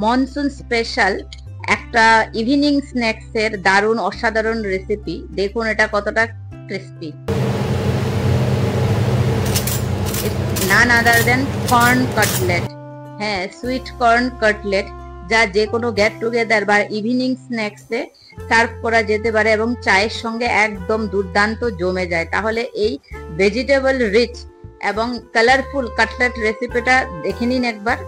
Monsoon special একটা evening snacks এর দারুণ অসাধারণ রেসিপি। দেখুন এটা কতটা ক্রিস্পি। নান আদার দেন কর্ন কাটলেট। হ্যাঁ, সুইট কর্ন কাটলেট, যা যে কোনো গেট টুগেদার বা ইভিনিং স্ন্যাক্স এ সার্ভ করা যেতে পারে এবং চায়ের সঙ্গে একদম দুর্দান্ত জমে যায়। তাহলে এই ভেজিটেবল রিচ এবং কালারফুল কাটলেট রেসিপিটা দেখে নিন একবার।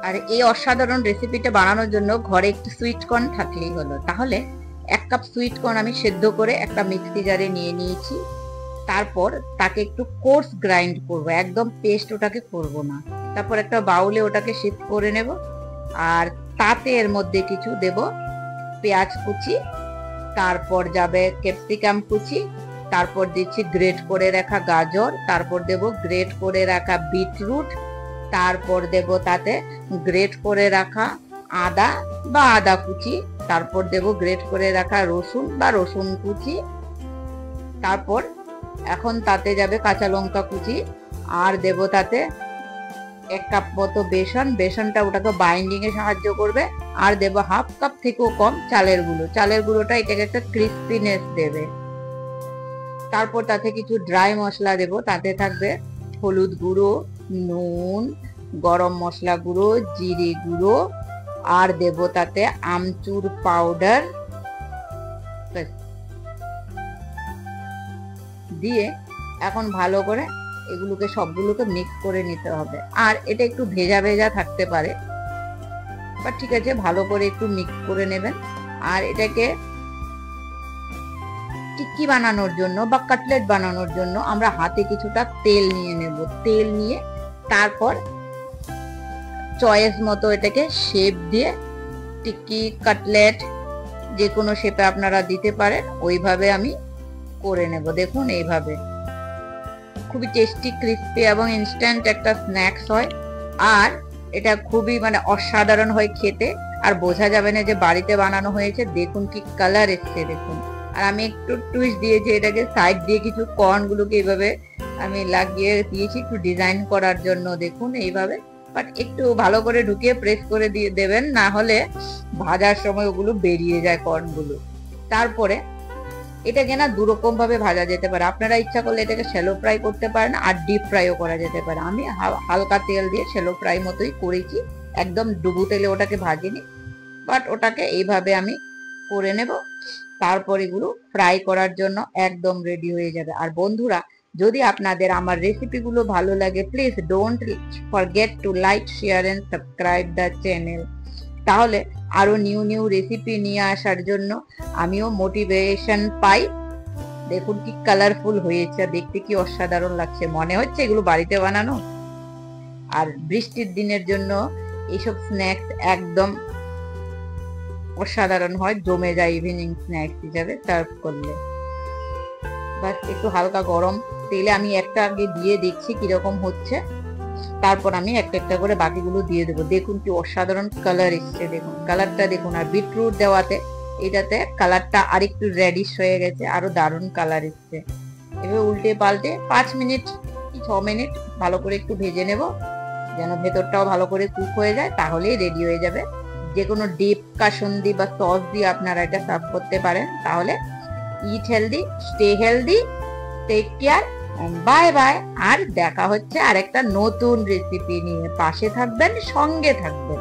আর এই অসাধারণ রেসিপিটা বানানোর জন্য ঘরে একটু সুইট কর্ন থাকলেই হলো। তাহলে 1 কাপ সুইট কর্ন আমি সেদ্ধ করে একটা মিক্সি জারে নিয়ে নিয়েছি। তারপর তাকে একটু কোর্স গ্রাইন্ড করব, একদম পেস্ট ওটাকে করব না। তারপর একটা বাউলে ওটাকে শিফট করে নেব। আর তাতে এর মধ্যে কিছু দেব পেঁয়াজ কুচি, তারপর যাবে ক্যাপসিকাম কুচি, তারপর দিচ্ছি গ্রেট করে রাখা গাজর, তারপর দেব গ্রেট করে রাখা বিটরুট, তারপর দেব তাতে গ্রেট করে রাখা আদা বা আদা কুচি, তারপর দেব গ্রেট করে রাখা রসুন বা রসুন কুচি, তারপর এখন তাতে যাবে কাঁচা লঙ্কা কুচি, আর দেব তাতে 1 কাপ মতো বেসন। বেসনটা ওটাকে বাইন্ডিং এ সাহায্য করবে। আর দেব 1/2 কাপ থেকেও কম চালের গুঁড়ো। চালের গুঁড়োটা এটাকে একটা ক্রিস্পিনেস দেবে। তারপর তাতে কিছু ড্রাই মশলা দেব। তাতে থাকবে হলুদ গুঁড়ো, নুন, গরম মশলা গুঁড়ো, জিরে গুঁড়ো, আর দেব তাতে আমচুর পাউডার। দিয়ে এখন ভালো করে এগুলোকে সবগুলোকে মিক্স করে নিতে হবে। আর এটা একটু ভেজা ভেজা থাকতে পারে, বা ঠিক আছে, ভালো করে একটু মিক্স করে নেবেন। আর এটাকে টিক্কি বানানোর জন্য বা কাটলেট বানানোর জন্য আমরা হাতে কিছুটা তেল নিয়ে নেব। তেল নিয়ে তারপর চয়েস মতো এটাকে শেপ দিয়ে টিক্কি কাটলেট যে কোনো শেপে আপনারা দিতে পারেন, ওইভাবে আমি করে নেব। দেখুন এইভাবে খুবই টেস্টি, ক্রিস্পি এবং ইনস্ট্যান্ট একটা স্ন্যাক্স হয়। আর এটা খুবই অসাধারণ হয় খেতে, আর বোঝা যাবে না যে বাড়িতে বানানো হয়েছে। দেখুন কি কালার এসছে, দেখুন। আর আমি একটু টুইস্ট দিয়েছি, এটাকে সাইড দিয়ে কিছু কর্ন গুলোকে এইভাবে আমি লাগিয়ে দিয়েছি একটু ডিজাইন করার জন্য। দেখুন এইভাবে, বাট একটু ভালো করে ঢুকিয়ে প্রেস করে দিয়ে দেবেন, না হলে ভাজার সময় ওগুলো বেরিয়ে যায় কর্ন গুলো। তারপরে এটাকে না দুরকম ভাবে ভাজা যেতে পারে। আপনারা ইচ্ছা করলে এটাকে শ্যালো ফ্রাই করতে পারেন, আর ডিপ ফ্রাইও করা যেতে পারে। আমি হালকা তেল দিয়ে শ্যালো ফ্রাই মতোই করেছি, একদম ডুবু তেলে ওটাকে ভাজিনি, বাট ওটাকে এইভাবে আমি করে নেব। তারপর এগুলো ফ্রাই করার জন্য একদম রেডি হয়ে যাবে। আর বন্ধুরা, যদি আপনাদের আমার রেসিপিগুলো ভালো লাগে, please don't forget to like, share and subscribe the channel. তাহলে আরো নিউ নিউ রেসিপি নিয়ে আসার জন্য আমিও মোটিভেশন পাই। দেখুন কি কালারফুল হয়েছে, দেখতে কি অসাধারণ লাগছে, মনে হচ্ছে এগুলো বাড়িতে বানানো। আর বৃষ্টির দিনের জন্য এইসব স্ন্যাক্স একদম অসাধারণ হয়, জমে যায় ইভিনিং স্ন্যাক্স হিসাবে সার্ভ করলে। বাস একটু হালকা গরম তেলে আমি একটা আগে দিয়ে দেখছি কিরকম হচ্ছে, তারপর আমি একটা একটা করে বাকিগুলো দিয়ে দেবো। দেখুন কি অসাধারণ কালার এসছে, দেখুন কালারটা দেখুন। আর বিটরুট দেওয়াতে এটাতে কালারটা আরেকটু রেডিশ হয়ে গেছে, আরো দারুণ কালার এসছে। এবার উল্টে পাল্টে 5 মিনিট কি 6 মিনিট ভালো করে একটু ভেজে নেব, যেন ভেতরটাও ভালো করে কুক হয়ে যায়, তাহলেই রেডি হয়ে যাবে। যে কোনো ডিপ কাসুন্দি বা সস দিয়ে আপনারা এটা সার্ভ করতে পারেন। তাহলে eat healthy, stay healthy, take care, bye bye. আর দেখা হচ্ছে আরেকটা নতুন রেসিপি নিয়ে। পাশে থাকবেন, সঙ্গে থাকবেন।